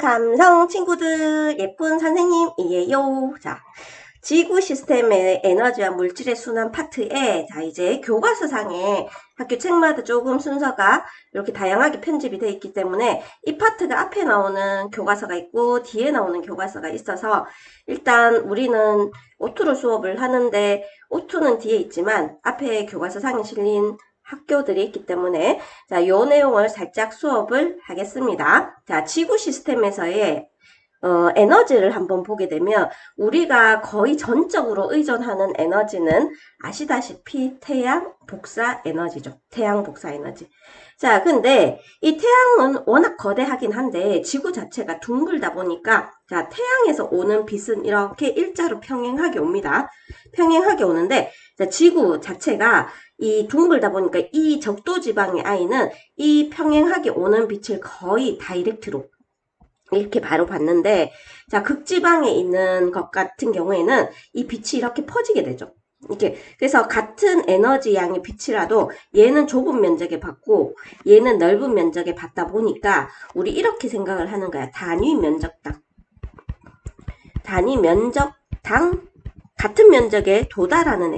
감성 친구들, 예쁜 선생님이에요. 자, 지구 시스템의 에너지와 물질의 순환 파트에, 자, 이제 교과서상에 학교 책마다 조금 순서가 이렇게 다양하게 편집이 되어 있기 때문에 이 파트가 앞에 나오는 교과서가 있고 뒤에 나오는 교과서가 있어서 일단 우리는 오투로 수업을 하는데 오투는 뒤에 있지만 앞에 교과서상에 실린 학교들이 있기 때문에 자, 요 내용을 살짝 수업을 하겠습니다. 자, 지구 시스템에서의 에너지를 한번 보게 되면 우리가 거의 전적으로 의존하는 에너지는 아시다시피 태양 복사 에너지죠. 태양 복사 에너지. 자, 근데 이 태양은 워낙 거대하긴 한데 지구 자체가 둥글다 보니까 자, 태양에서 오는 빛은 이렇게 일자로 평행하게 옵니다. 평행하게 오는데 자, 지구 자체가 이 둥글다 보니까 이 적도지방의 아이는 이 평행하게 오는 빛을 거의 다이렉트로 이렇게 바로 봤는데 자, 극지방에 있는 것 같은 경우에는 이 빛이 이렇게 퍼지게 되죠. 이렇게 그래서 같은 에너지 양의 빛이라도 얘는 좁은 면적에 받고 얘는 넓은 면적에 받다 보니까 우리 이렇게 생각을 하는 거야. 단위 면적당 같은 면적에 도달하는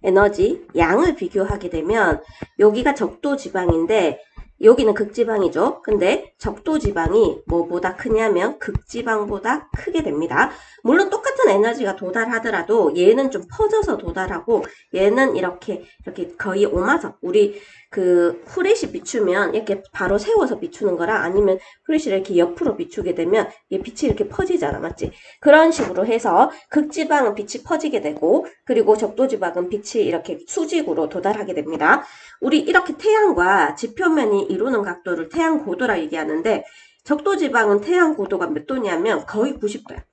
에너지 양을 비교하게 되면 여기가 적도지방인데 여기는 극지방이죠. 근데 적도지방이 뭐보다 크냐면 극지방보다 크게 됩니다. 물론 똑같은 에너지가 도달하더라도 얘는 좀 퍼져서 도달하고 얘는 이렇게 거의 오마석 우리 그 후레쉬 비추면 이렇게 바로 세워서 비추는 거랑 아니면 후레쉬를 이렇게 옆으로 비추게 되면 얘 빛이 이렇게 퍼지잖아. 맞지? 그런 식으로 해서 극지방은 빛이 퍼지게 되고 그리고 적도지방은 빛이 이렇게 수직으로 도달하게 됩니다. 우리 이렇게 태양과 지표면이 이루는 각도를 태양 고도라 얘기하는데 적도지방은 태양 고도가 몇 도냐면 거의 90도야.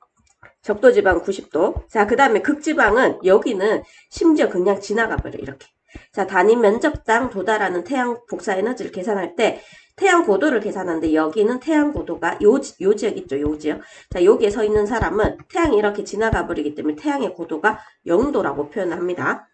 적도지방 90도. 자, 그 다음에 극지방은 여기는 심지어 그냥 지나가 버려. 이렇게. 자, 단위 면적당 도달하는 태양 복사 에너지를 계산할 때 태양 고도를 계산하는데 여기는 태양 고도가 요 지역 있죠. 요 지역. 자, 여기에 서 있는 사람은 태양이 이렇게 지나가 버리기 때문에 태양의 고도가 0도라고 표현합니다.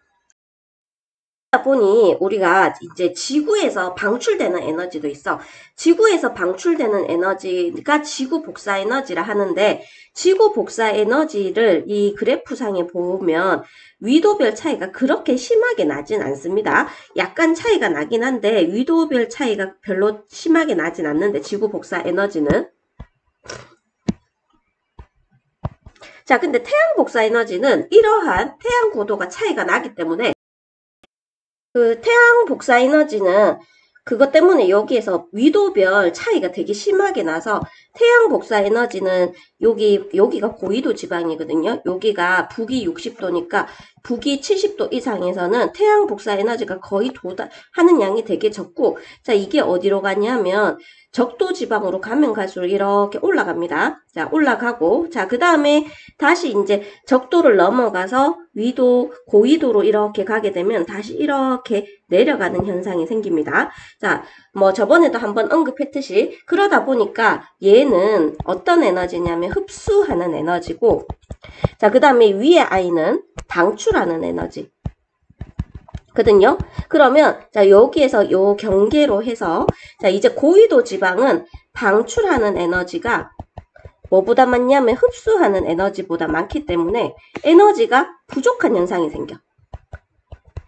보니 우리가 이제 지구에서 방출되는 에너지도 있어. 지구에서 방출되는 에너지가 지구 복사 에너지라 하는데 지구 복사 에너지를 이 그래프상에 보면 위도별 차이가 그렇게 심하게 나진 않습니다. 약간 차이가 나긴 한데 위도별 차이가 별로 심하게 나진 않는데 지구 복사 에너지는 자, 근데 태양 복사 에너지는 이러한 태양 고도가 차이가 나기 때문에 그 태양 복사 에너지는 그것 때문에 여기에서 위도별 차이가 되게 심하게 나서 태양 복사 에너지는 여기가 고위도 지방이거든요. 여기가 북위 60도니까 북위 70도 이상에서는 태양 복사 에너지가 거의 도달하는 양이 되게 적고 자, 이게 어디로 가냐면 적도 지방으로 가면 갈수록 이렇게 올라갑니다. 자, 올라가고 자, 그 다음에 다시 이제 적도를 넘어가서 위도, 고위도로 이렇게 가게 되면 다시 이렇게 내려가는 현상이 생깁니다. 자, 뭐 저번에도 한번 언급했듯이 그러다 보니까 얘는 어떤 에너지냐면 흡수하는 에너지고 자, 그 다음에 위에 아이는 방출하는 에너지 거든요. 그러면 자, 여기에서 요 경계로 해서 자, 이제 고위도 지방은 방출하는 에너지가 뭐보다 많냐면 흡수하는 에너지보다 많기 때문에 에너지가 부족한 현상이 생겨.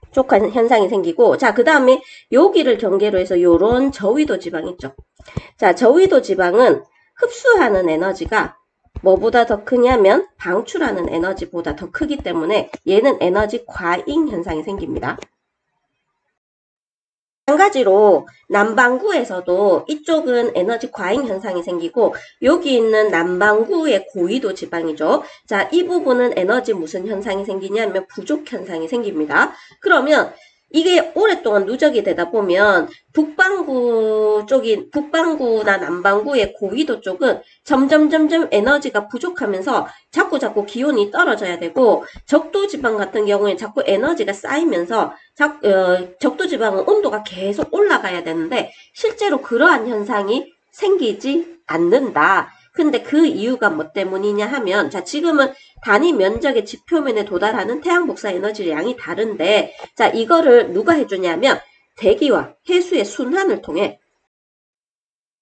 부족한 현상이 생기고 자, 그 다음에 여기를 경계로 해서 요런 저위도 지방 있죠. 자, 저위도 지방은 흡수하는 에너지가 뭐보다 더 크냐면 방출하는 에너지보다 더 크기 때문에 얘는 에너지 과잉 현상이 생깁니다. 마찬가지로 남반구에서도 이쪽은 에너지 과잉 현상이 생기고 여기 있는 남반구의 고위도 지방이죠. 자, 이 부분은 에너지 무슨 현상이 생기냐면 부족 현상이 생깁니다. 그러면 이게 오랫동안 누적이 되다 보면 북반구나 남반구의 고위도 쪽은 점점 에너지가 부족하면서 자꾸 기온이 떨어져야 되고 적도지방 같은 경우에 자꾸 에너지가 쌓이면서 적도지방은 온도가 계속 올라가야 되는데 실제로 그러한 현상이 생기지 않는다. 근데 그 이유가 뭐 때문이냐 하면 자, 지금은 단위 면적의 지표면에 도달하는 태양 복사 에너지 양이 다른데 자, 이거를 누가 해주냐면 대기와 해수의 순환을 통해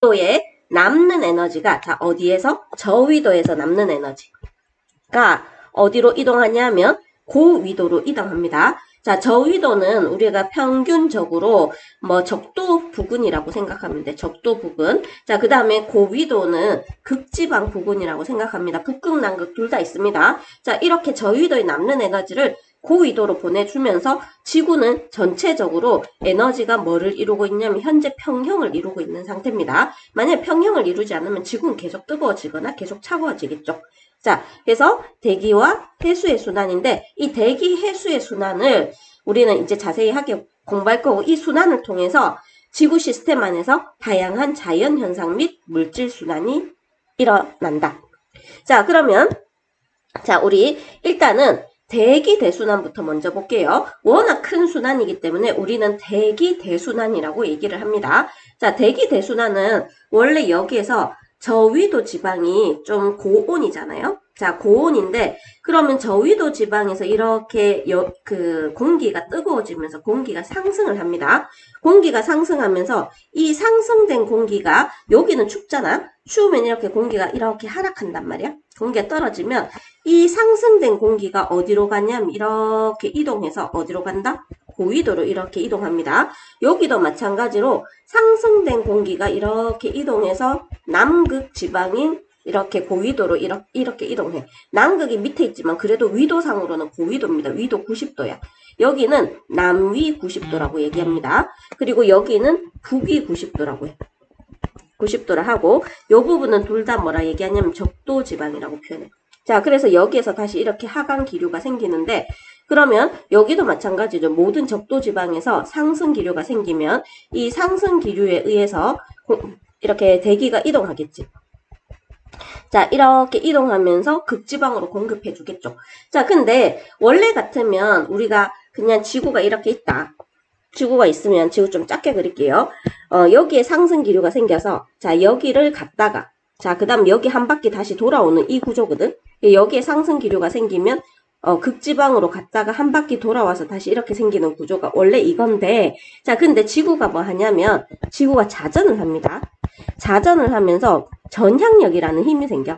위도에 남는 에너지가 자 어디에서? 저위도에서 남는 에너지가 어디로 이동하냐면 고위도로 이동합니다. 자, 저위도는 우리가 평균적으로 뭐 적도 부근이라고 생각하면 돼. 적도 부근. 자, 그 다음에 고위도는 극지방 부근이라고 생각합니다. 북극, 남극 둘 다 있습니다. 자, 이렇게 저위도에 남는 에너지를 고위도로 보내주면서 지구는 전체적으로 에너지가 뭐를 이루고 있냐면 현재 평형을 이루고 있는 상태입니다. 만약에 평형을 이루지 않으면 지구는 계속 뜨거워지거나 계속 차가워지겠죠. 자, 그래서 대기와 해수의 순환인데 이 대기 해수의 순환을 우리는 이제 자세히 하게 공부할 거고 이 순환을 통해서 지구 시스템 안에서 다양한 자연 현상 및 물질 순환이 일어난다. 자, 그러면 자, 우리 일단은 대기 대순환부터 먼저 볼게요. 워낙 큰 순환이기 때문에 우리는 대기 대순환이라고 얘기를 합니다. 자, 대기 대순환은 원래 여기에서 저위도 지방이 좀 고온이잖아요. 자, 고온인데 그러면 저위도 지방에서 이렇게 공기가 뜨거워지면서 공기가 상승을 합니다. 공기가 상승하면서 이 상승된 공기가 여기는 춥잖아. 추우면 이렇게 공기가 이렇게 하락한단 말이야. 공기가 떨어지면 이 상승된 공기가 어디로 가냐면 이렇게 이동해서 어디로 간다? 고위도로 이렇게 이동합니다. 여기도 마찬가지로 상승된 공기가 이렇게 이동해서 남극 지방인 이렇게 고위도로 이렇게 이동해. 남극이 밑에 있지만 그래도 위도상으로는 고위도입니다. 위도 90도야. 여기는 남위 90도라고 얘기합니다. 그리고 여기는 북위 90도라고 해. 90도를 하고 이 부분은 둘 다 뭐라 얘기하냐면 적도 지방이라고 표현해. 자, 그래서 여기에서 다시 이렇게 하강 기류가 생기는데 그러면 여기도 마찬가지죠. 모든 적도 지방에서 상승 기류가 생기면 이 상승 기류에 의해서 이렇게 대기가 이동하겠지. 자, 이렇게 이동하면서 극지방으로 공급해 주겠죠. 자, 근데 원래 같으면 우리가 그냥 지구가 이렇게 있다. 지구가 있으면 지구 좀 작게 그릴게요. 여기에 상승 기류가 생겨서 자, 여기를 갔다가 자, 그 다음 여기 한 바퀴 다시 돌아오는 이 구조거든. 여기에 상승 기류가 생기면 극지방으로 갔다가 한 바퀴 돌아와서 다시 이렇게 생기는 구조가 원래 이건데 자, 근데 지구가 뭐 하냐면 지구가 자전을 합니다. 자전을 하면서 전향력이라는 힘이 생겨.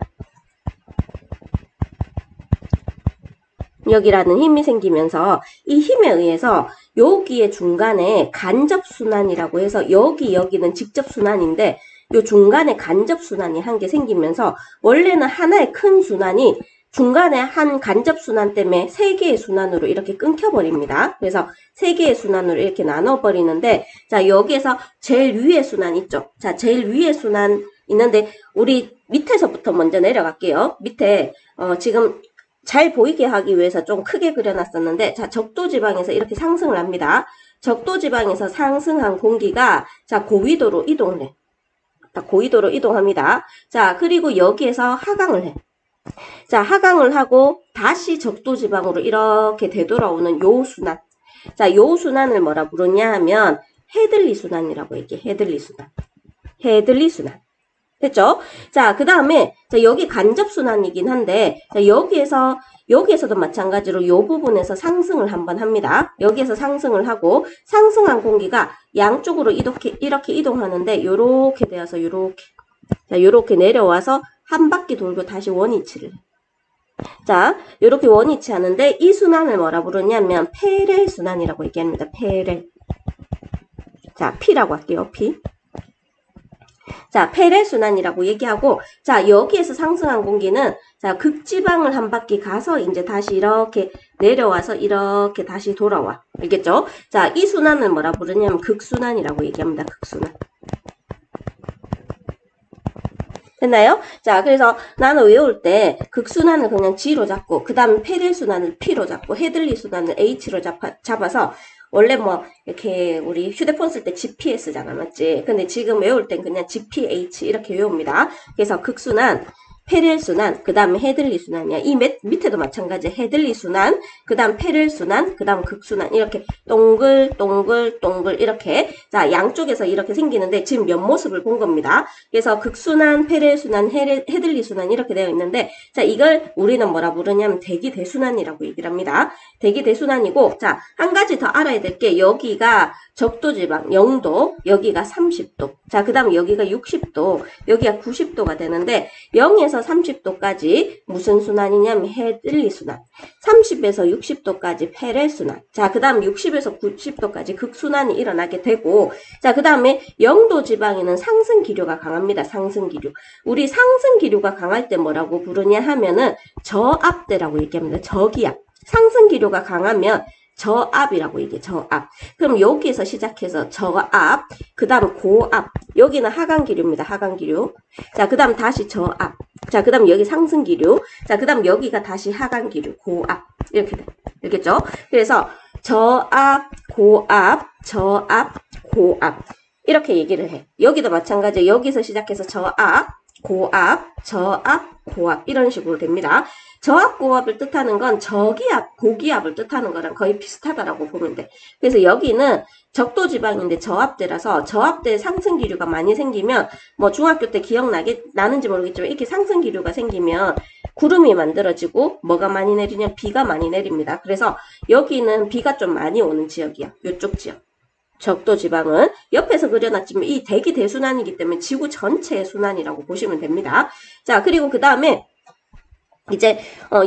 여기라는 힘이 생기면서 이 힘에 의해서 여기에 중간에 간접순환이라고 해서 여기는 직접순환인데 요 중간에 간접순환이 한 개 생기면서 원래는 하나의 큰 순환이 중간에 한 간접순환 때문에 세 개의 순환으로 이렇게 끊겨버립니다. 그래서 세 개의 순환으로 이렇게 나눠버리는데 자, 여기에서 제일 위의 순환 있죠. 자, 제일 위의 순환 있는데 우리 밑에서부터 먼저 내려갈게요. 밑에 지금 잘 보이게 하기 위해서 좀 크게 그려놨었는데 자, 적도지방에서 이렇게 상승을 합니다. 적도지방에서 상승한 공기가 자, 고위도로 이동을 해. 고위도로 이동합니다. 자, 그리고 여기에서 하강을 해. 자, 하강을 하고 다시 적도지방으로 이렇게 되돌아오는 요 순환. 자, 요 순환을 뭐라 부르냐 하면 헤들리 순환이라고 얘기해. 헤들리 순환. 헤들리 순환. 됐죠? 자, 그 다음에 여기 간접순환이긴 한데 자, 여기에서도 마찬가지로 요 부분에서 상승을 한번 합니다. 여기에서 상승을 하고 상승한 공기가 양쪽으로 이렇게 이동하는데 요렇게 되어서 요렇게 자, 요렇게 내려와서 한 바퀴 돌고 다시 원위치를 해. 자, 요렇게 원위치 하는데 이 순환을 뭐라 부르냐면 페렐 순환이라고 얘기합니다. 페렐. 자, P라고 할게요. P. 자, 페렐 순환이라고 얘기하고 자, 여기에서 상승한 공기는 자, 극지방을 한 바퀴 가서 이제 다시 이렇게 내려와서 이렇게 다시 돌아와. 알겠죠? 자, 이 순환을 뭐라 부르냐면 극순환이라고 얘기합니다. 극순환. 됐나요? 자, 그래서 나는 외울 때 극순환을 그냥 G로 잡고 그 다음에 페렐 순환을 P로 잡고 헤들리 순환을 H로 잡아서 원래 뭐 이렇게 우리 휴대폰 쓸 때 GPS잖아, 맞지? 근데 지금 외울 땐 그냥 GPH 이렇게 외웁니다. 그래서 극순환 페렐순환, 그 다음에 헤들리순환이야. 이 밑에도 마찬가지야. 헤들리순환, 그 다음 페렐순환, 그 다음 극순환. 이렇게 동글, 동글, 동글 이렇게. 자, 양쪽에서 이렇게 생기는데 지금 옆모습을 본 겁니다. 그래서 극순환, 페렐순환, 헤들리순환 이렇게 되어 있는데 자, 이걸 우리는 뭐라 부르냐면 대기대순환이라고 얘기를 합니다. 대기대순환이고 자, 한 가지 더 알아야 될 게 여기가 적도지방 0도, 여기가 30도. 자, 그 다음에 여기가 60도, 여기가 90도가 되는데 0에서 30도까지 무슨 순환이냐면 헤들리순환. 30에서 60도까지 페렐순환. 자, 그 다음 60에서 90도까지 극순환이 일어나게 되고 자, 그 다음에 0도 지방에는 상승기류가 강합니다. 상승기류. 우리 상승기류가 강할 때 뭐라고 부르냐 하면은 저압대라고 얘기합니다. 저기압. 상승기류가 강하면 저압이라고 얘기해. 저압. 그럼 여기에서 시작해서 저압, 그 다음 고압. 여기는 하강기류입니다. 하강기류. 자, 그 다음 다시 저압. 자, 그 다음 여기 상승기류. 자, 그 다음 여기가 다시 하강기류. 고압. 이렇게 돼. 알겠죠? 그래서 저압, 고압, 저압, 고압. 이렇게 얘기를 해. 여기도 마찬가지예요. 여기서 시작해서 저압, 고압, 저압, 고압. 이런 식으로 됩니다. 저압, 고압을 뜻하는 건 저기압, 고기압을 뜻하는 거랑 거의 비슷하다라고 보면 돼. 그래서 여기는 적도지방인데 저압대라서 저압대 상승기류가 많이 생기면 뭐 중학교 때 기억나는지 모르겠지만 이렇게 상승기류가 생기면 구름이 만들어지고 뭐가 많이 내리냐 비가 많이 내립니다. 그래서 여기는 비가 좀 많이 오는 지역이야. 이쪽 지역. 적도지방은 옆에서 그려놨지만 이 대기대순환이기 때문에 지구 전체의 순환이라고 보시면 됩니다. 자, 그리고 그 다음에 이제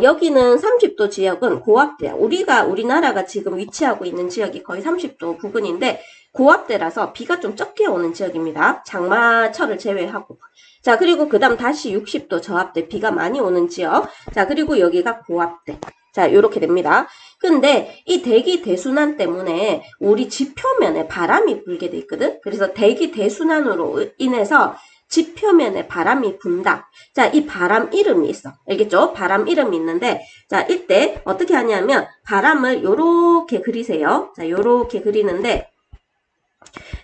여기는 30도 지역은 고압대야. 우리나라가 지금 위치하고 있는 지역이 거의 30도 부근인데 고압대라서 비가 좀 적게 오는 지역입니다. 장마철을 제외하고. 자, 그리고 그 다음 다시 60도 저압대 비가 많이 오는 지역. 자, 그리고 여기가 고압대. 자, 요렇게 됩니다. 근데 이 대기 대순환 때문에 우리 지표면에 바람이 불게 돼 있거든. 그래서 대기 대순환으로 인해서 지표면에 바람이 분다. 자, 이 바람 이름이 있어. 알겠죠? 바람 이름이 있는데, 자, 이때 어떻게 하냐면, 바람을 요렇게 그리세요. 자, 요렇게 그리는데,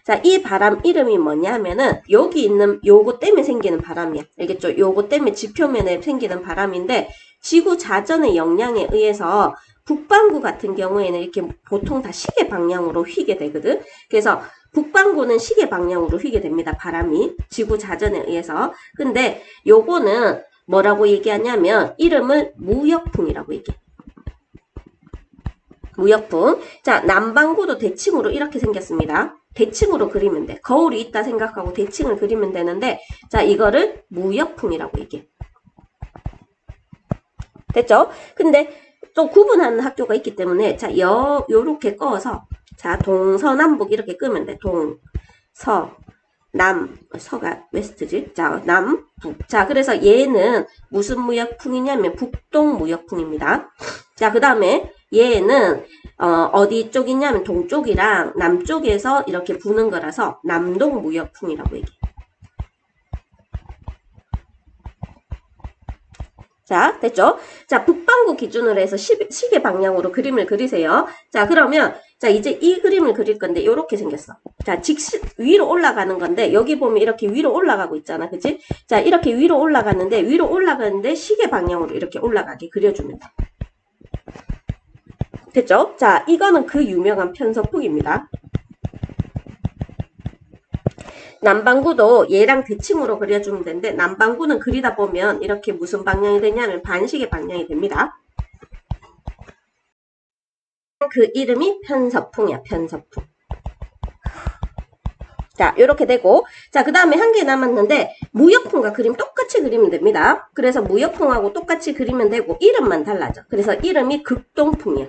자, 이 바람 이름이 뭐냐면은, 여기 있는 요거 때문에 생기는 바람이야. 알겠죠? 요거 때문에 지표면에 생기는 바람인데, 지구 자전의 영향에 의해서 북반구 같은 경우에는 이렇게 보통 다 시계 방향으로 휘게 되거든. 그래서 북반구는 시계 방향으로 휘게 됩니다. 바람이 지구 자전에 의해서. 근데 요거는 뭐라고 얘기하냐면 이름을 무역풍이라고 얘기해. 무역풍. 자, 남반구도 대칭으로 이렇게 생겼습니다. 대칭으로 그리면 돼. 거울이 있다 생각하고 대칭을 그리면 되는데 자, 이거를 무역풍이라고 얘기해. 됐죠? 근데 좀 구분하는 학교가 있기 때문에 자, 요렇게 꺼서 자, 동서남북 이렇게 끄면 돼. 서가 웨스트지. 자, 남북. 자, 그래서 얘는 무슨 무역풍이냐면 북동 무역풍입니다. 자, 그 다음에 얘는 어디 쪽이냐면 동쪽이랑 남쪽에서 이렇게 부는 거라서 남동 무역풍이라고 얘기해. 자, 됐죠? 자, 북반구 기준으로 해서 시계 방향으로 그림을 그리세요. 자, 그러면 자, 이제 이 그림을 그릴 건데 이렇게 생겼어. 자, 위로 올라가는 건데 여기 보면 이렇게 위로 올라가고 있잖아. 그치? 자, 이렇게 위로 올라가는데 시계 방향으로 이렇게 올라가게 그려주면 돼. 됐죠? 자, 이거는 그 유명한 편서풍입니다. 남반구도 얘랑 대칭으로 그려주면 되는데 남반구는 그리다 보면 이렇게 무슨 방향이 되냐면 반시계 방향이 됩니다. 그 이름이 편서풍이야. 편서풍. 자, 요렇게 되고 자, 그 다음에 한 개 남았는데 무역풍과 그림 똑같이 그리면 됩니다. 그래서 무역풍하고 똑같이 그리면 되고 이름만 달라져. 그래서 이름이 극동풍이야.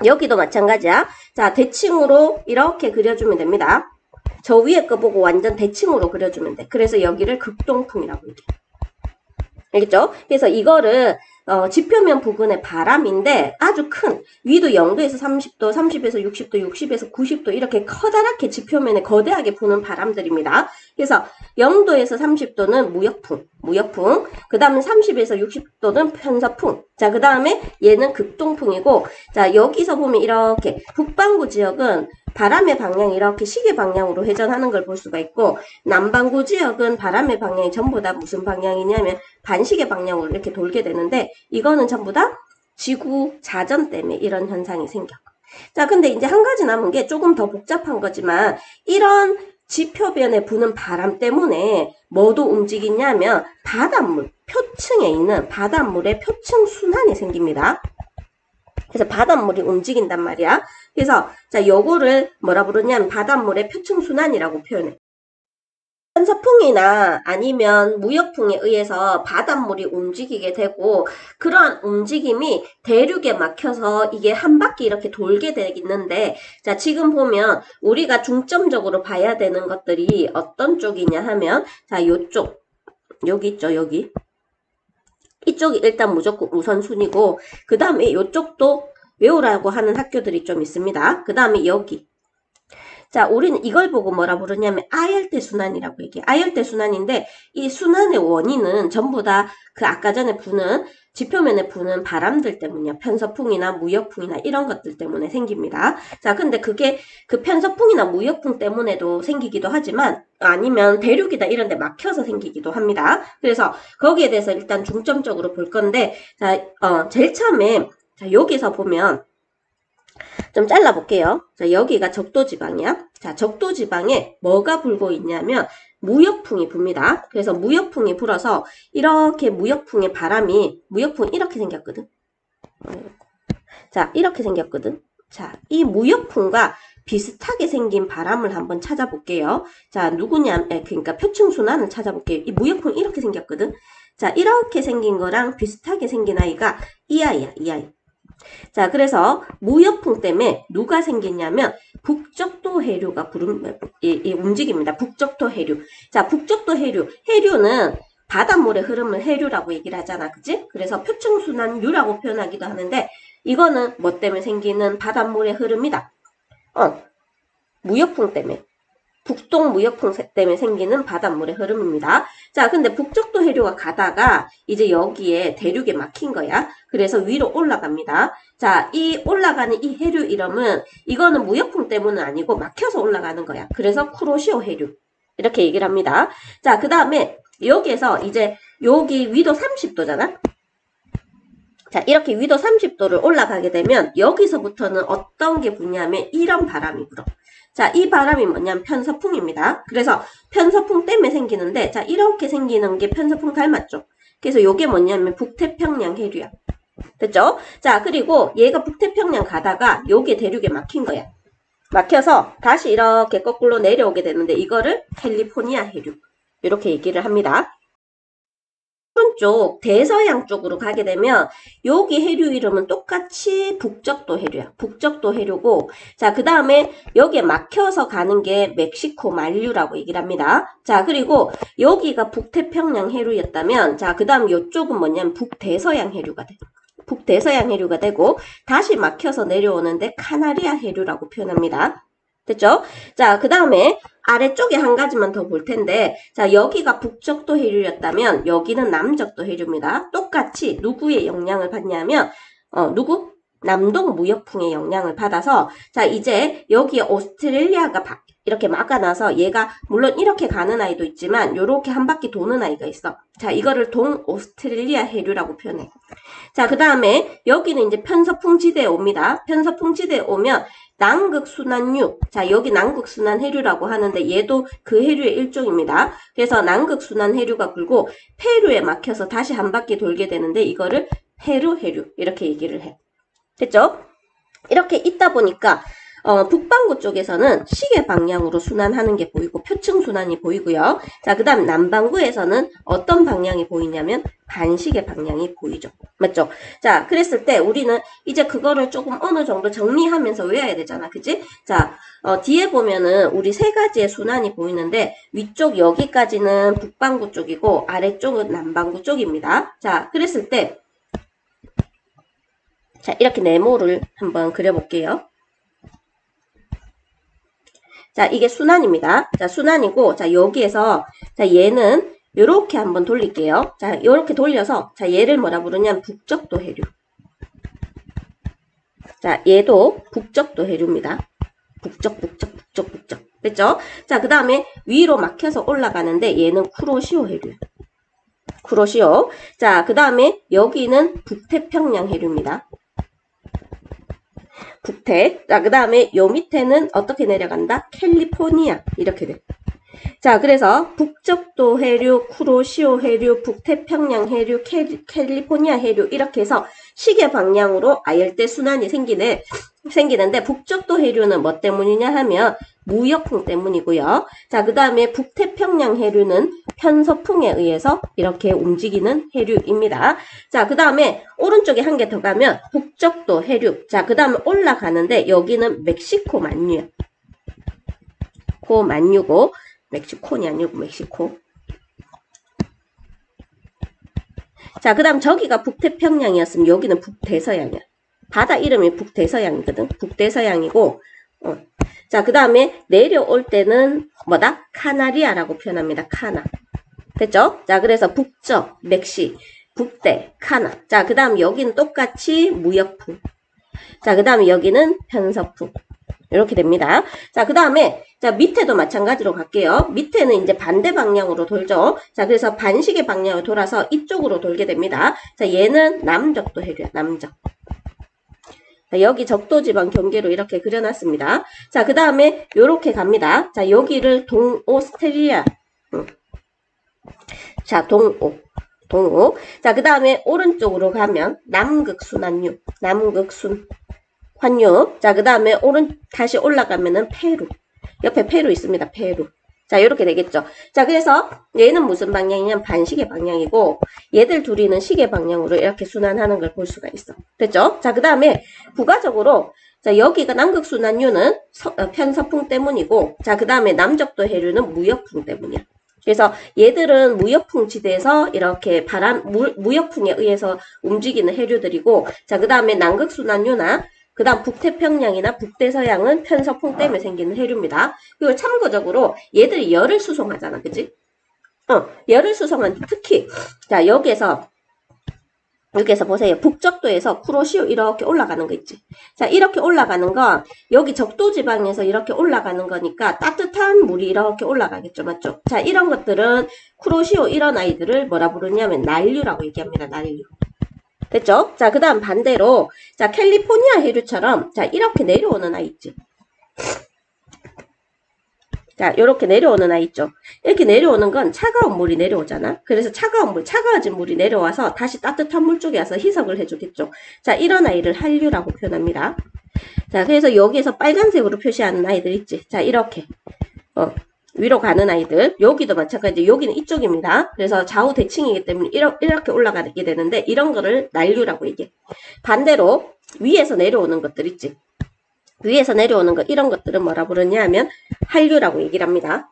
여기도 마찬가지야. 자, 대칭으로 이렇게 그려주면 됩니다. 저 위에 거 보고 완전 대칭으로 그려주면 돼. 그래서 여기를 극동풍이라고 얘기해. 알겠죠? 그래서 이거를 지표면 부근의 바람인데 아주 큰 위도 0도에서 30도, 30에서 60도, 60에서 90도 이렇게 커다랗게 지표면에 거대하게 부는 바람들입니다. 그래서 0도에서 30도는 무역풍, 그 다음에 30에서 60도는 편서풍, 자, 그 다음에 얘는 극동풍이고, 자, 여기서 보면 이렇게 북반구 지역은 바람의 방향이 이렇게 시계 방향으로 회전하는 걸 볼 수가 있고, 남반구 지역은 바람의 방향이 전부 다 무슨 방향이냐면 반시계 방향으로 이렇게 돌게 되는데, 이거는 전부 다 지구 자전 때문에 이런 현상이 생겨. 자, 근데 이제 한 가지 남은 게 조금 더 복잡한 거지만, 이런 지표면에 부는 바람 때문에 뭐도 움직이냐면 바닷물, 표층에 있는 바닷물의 표층 순환이 생깁니다. 그래서 바닷물이 움직인단 말이야. 그래서 자, 요거를 뭐라 부르냐면 바닷물의 표층 순환이라고 표현해. 편서풍이나 아니면 무역풍에 의해서 바닷물이 움직이게 되고, 그러한 움직임이 대륙에 막혀서 이게 한 바퀴 이렇게 돌게 되겠는데, 자, 지금 보면 우리가 중점적으로 봐야 되는 것들이 어떤 쪽이냐 하면, 자, 요쪽, 여기 있죠, 여기. 이쪽이 일단 무조건 우선순위고, 그 다음에 요쪽도 외우라고 하는 학교들이 좀 있습니다. 그 다음에 여기. 자, 우리는 이걸 보고 뭐라 부르냐면 아열대 순환이라고 얘기해. 아열대 순환인데, 이 순환의 원인은 전부 다 그 아까 전에 부는 지표면에 부는 바람들 때문이야. 편서풍이나 무역풍이나 이런 것들 때문에 생깁니다. 자, 근데 그게 그 편서풍이나 무역풍 때문에도 생기기도 하지만, 아니면 대륙이다 이런 데 막혀서 생기기도 합니다. 그래서 거기에 대해서 일단 중점적으로 볼 건데, 자, 제일 처음에 자, 여기서 보면 좀 잘라볼게요. 자, 여기가 적도지방이야. 자, 적도지방에 뭐가 불고 있냐면 무역풍이 붑니다. 그래서 무역풍이 불어서 이렇게 무역풍의 바람이, 무역풍이 이렇게 생겼거든. 자, 이렇게 생겼거든. 자, 이 무역풍과 비슷하게 생긴 바람을 한번 찾아볼게요. 자, 누구냐, 그러니까 표층순환을 찾아볼게요. 이 무역풍이 이렇게 생겼거든. 자, 이렇게 생긴 거랑 비슷하게 생긴 아이가 이 아이야, 이 아이. 자, 그래서 무역풍 때문에 누가 생기냐면 북적도 해류가 움직입니다. 북적도 해류. 자, 북적도 해류. 해류는 바닷물의 흐름을 해류라고 얘기를 하잖아. 그치? 그래서 표층순환류라고 표현하기도 하는데, 이거는 뭐 때문에 생기는 바닷물의 흐름이다. 무역풍 때문에. 북동 무역풍 때문에 생기는 바닷물의 흐름입니다. 자, 근데 북적도 해류가 가다가 이제 여기에 대륙에 막힌 거야. 그래서 위로 올라갑니다. 자, 이 올라가는 이 해류 이름은, 이거는 무역풍 때문은 아니고 막혀서 올라가는 거야. 그래서 쿠로시오 해류. 이렇게 얘기를 합니다. 자, 그 다음에 여기에서 이제 여기 위도 30도잖아. 자, 이렇게 위도 30도를 올라가게 되면 여기서부터는 어떤 게 부냐면 이런 바람이 불어. 자, 이 바람이 뭐냐면 편서풍입니다. 그래서 편서풍 때문에 생기는데, 자, 이렇게 생기는 게 편서풍 닮았죠? 그래서 요게 뭐냐면 북태평양 해류야. 됐죠? 자, 그리고 얘가 북태평양 가다가 요게 대륙에 막힌 거야. 막혀서 다시 이렇게 거꾸로 내려오게 되는데, 이거를 캘리포니아 해류. 이렇게 얘기를 합니다. 오른쪽 대서양 쪽으로 가게 되면 여기 해류 이름은 똑같이 북적도 해류야. 북적도 해류고, 자, 그 다음에 여기에 막혀서 가는 게 멕시코 만류라고 얘기를 합니다. 자, 그리고 여기가 북태평양 해류였다면, 자, 그 다음 이쪽은 뭐냐면 북대서양 해류가 돼. 북대서양 해류가 되고, 다시 막혀서 내려오는데 카나리아 해류라고 표현합니다. 됐죠? 자, 그 다음에 아래쪽에 한 가지만 더 볼 텐데, 자, 여기가 북적도 해류였다면 여기는 남적도 해류입니다. 똑같이 누구의 영향을 받냐면 누구? 남동 무역풍의 영향을 받아서, 자, 이제 여기에 오스트레일리아가 이렇게 막아놔서 얘가 물론 이렇게 가는 아이도 있지만 요렇게 한 바퀴 도는 아이가 있어. 자, 이거를 동 오스트레일리아 해류라고 표현해. 자, 그 다음에 여기는 이제 편서풍 지대에 옵니다. 편서풍 지대에 오면 남극순환류. 자, 여기 남극순환 해류라고 하는데 얘도 그 해류의 일종입니다. 그래서 남극순환 해류가 불고 페루에 막혀서 다시 한 바퀴 돌게 되는데 이거를 페루 해류 이렇게 얘기를 해. 됐죠? 이렇게 있다 보니까 북반구 쪽에서는 시계 방향으로 순환하는 게 보이고 표층 순환이 보이고요. 자, 그 다음 남반구에서는 어떤 방향이 보이냐면 반시계 방향이 보이죠. 맞죠? 자, 그랬을 때 우리는 이제 그거를 조금 어느 정도 정리하면서 외워야 되잖아. 그치? 자, 뒤에 보면은 우리 세 가지의 순환이 보이는데 위쪽 여기까지는 북반구 쪽이고 아래쪽은 남반구 쪽입니다. 자, 그랬을 때 자, 이렇게 네모를 한번 그려볼게요. 자, 이게 순환입니다. 자, 순환이고, 자, 여기에서, 자, 얘는 요렇게 한번 돌릴게요. 자, 요렇게 돌려서, 자, 얘를 뭐라 부르냐면 북적도 해류. 자, 얘도 북적도 해류입니다. 북적, 북적, 북적, 북적. 됐죠? 자, 그 다음에 위로 막혀서 올라가는데 얘는 쿠로시오 해류야. 쿠로시오. 자, 그 다음에 여기는 북태평양 해류입니다. 북태. 자, 그 다음에 요 밑에는 어떻게 내려간다? 캘리포니아. 이렇게 돼. 자, 그래서 북적도 해류, 쿠로시오 해류, 북태평양 해류, 캘리포니아 해류 이렇게 해서 시계 방향으로 아열대 순환이 생기는데 북적도 해류는 뭐 때문이냐 하면 무역풍 때문이고요. 자, 그 다음에 북태평양 해류는 편서풍에 의해서 이렇게 움직이는 해류입니다. 자, 그 다음에 오른쪽에 한 개 더 가면 북적도 해류. 자, 그 다음에 올라가는데 여기는 멕시코 만유야. 고 만유고 멕시코니 아니고 멕시코. 자, 그 다음 저기가 북태평양이었으면 여기는 북대서양이야. 바다 이름이 북대서양이거든. 북대서양이고 자, 그 다음에 내려올 때는 뭐다? 카나리아라고 표현합니다. 카나. 됐죠? 자, 그래서 북적, 멕시, 북대, 카나. 자, 그 다음 여기는 똑같이 무역풍. 자, 그 다음에 여기는 편서풍. 이렇게 됩니다. 자, 그 다음에 자, 밑에도 마찬가지로 갈게요. 밑에는 이제 반대 방향으로 돌죠. 자, 그래서 반시계 방향으로 돌아서 이쪽으로 돌게 됩니다. 자, 얘는 남적도 해류야. 남적. 자, 여기 적도지방 경계로 이렇게 그려놨습니다. 자, 그 다음에 요렇게 갑니다. 자, 여기를 동오스트레일리아. 자, 동오. 자, 그 다음에 오른쪽으로 가면 남극순환유. 남극순. 환유. 자, 그 다음에 다시 올라가면은 페루. 옆에 페루 있습니다. 페루. 자, 이렇게 되겠죠. 자, 그래서 얘는 무슨 방향이냐면 반시계 방향이고 얘들 둘이는 시계 방향으로 이렇게 순환하는 걸 볼 수가 있어. 됐죠? 자, 그 다음에 부가적으로 자, 여기가 남극순환유는 편서풍 때문이고 자, 그 다음에 남적도 해류는 무역풍 때문이야. 그래서 얘들은 무역풍 지대에서 이렇게 무역풍에 의해서 움직이는 해류들이고 자, 그 다음에 남극순환유나 그 다음 북태평양이나 북대서양은 편서풍 때문에 생기는 해류입니다. 그리고 참고적으로 얘들이 열을 수송하잖아. 그치? 열을 수송한 특히 자, 여기에서 보세요. 북적도에서 쿠로시오 이렇게 올라가는 거 있지. 자, 이렇게 올라가는 건 여기 적도지방에서 이렇게 올라가는 거니까 따뜻한 물이 이렇게 올라가겠죠. 맞죠? 자, 이런 것들은 쿠로시오 이런 아이들을 뭐라 부르냐면 난류라고 얘기합니다. 난류. 됐죠? 자, 그 다음 반대로 자, 캘리포니아 해류처럼 자, 이렇게 내려오는 아이 있지. 자, 이렇게 내려오는 아이 있죠. 이렇게 내려오는 건 차가운 물이 내려오잖아. 그래서 차가워진 물이 내려와서 다시 따뜻한 물 쪽에 와서 희석을 해주겠죠. 자, 이런 아이를 한류라고 표현합니다. 자, 그래서 여기에서 빨간색으로 표시하는 아이들 있지. 자, 이렇게 위로 가는 아이들. 여기도 마찬가지. 여기는 이쪽입니다. 그래서 좌우 대칭이기 때문에 이렇게 올라가게 되는데 이런 거를 난류라고 얘기해. 반대로 위에서 내려오는 것들 있지. 위에서 내려오는 거 이런 것들은 뭐라 부르냐 하면 한류라고 얘기를 합니다.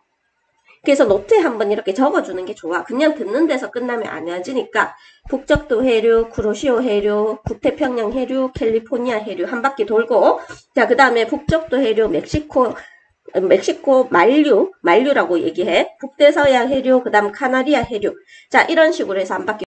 그래서 노트에 한번 이렇게 적어주는 게 좋아. 그냥 듣는 데서 끝나면 안 해지니까 북적도 해류, 쿠로시오 해류, 북태평양 해류, 캘리포니아 해류 한 바퀴 돌고 자, 그 다음에 북적도 해류, 멕시코 만류라고 얘기해. 북대서양 해류, 그 다음 카나리아 해류. 자, 이런 식으로 해서 한 바퀴.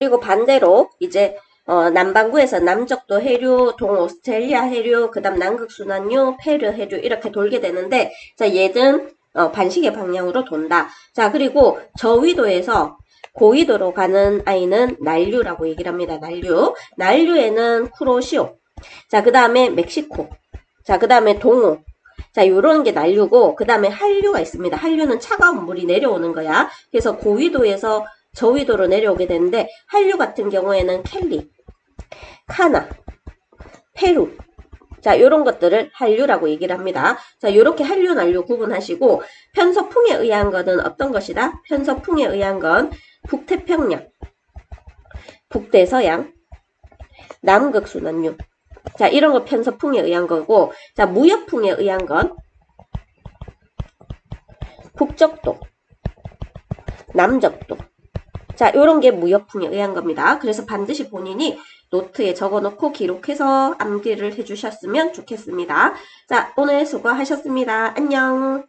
그리고 반대로 이제 남반구에서 남적도 해류, 동오스트레일리아 해류, 그 다음 남극순환유, 페루 해류 이렇게 돌게 되는데 자, 얘는 반시계 방향으로 돈다. 자, 그리고 저위도에서 고위도로 가는 아이는 난류라고 얘기를 합니다. 난류에는 쿠로시오. 자, 그 다음에 멕시코. 자, 그 다음에 동오. 자, 요런 게 난류고 그 다음에 한류가 있습니다. 한류는 차가운 물이 내려오는 거야. 그래서 고위도에서 저위도로 내려오게 되는데 한류 같은 경우에는 캘리, 카나, 페루. 자, 요런 것들을 한류라고 얘기를 합니다. 자, 요렇게 한류, 난류 구분하시고 편서풍에 의한 거는 어떤 것이다? 편서풍에 의한 건 북태평양, 북대서양, 남극순환유. 자, 이런 거 편서풍에 의한 거고 자, 무역풍에 의한 건 북적도, 남적도. 자, 요런 게 무역풍에 의한 겁니다. 그래서 반드시 본인이 노트에 적어놓고 기록해서 암기를 해주셨으면 좋겠습니다. 자, 오늘 수고하셨습니다. 안녕.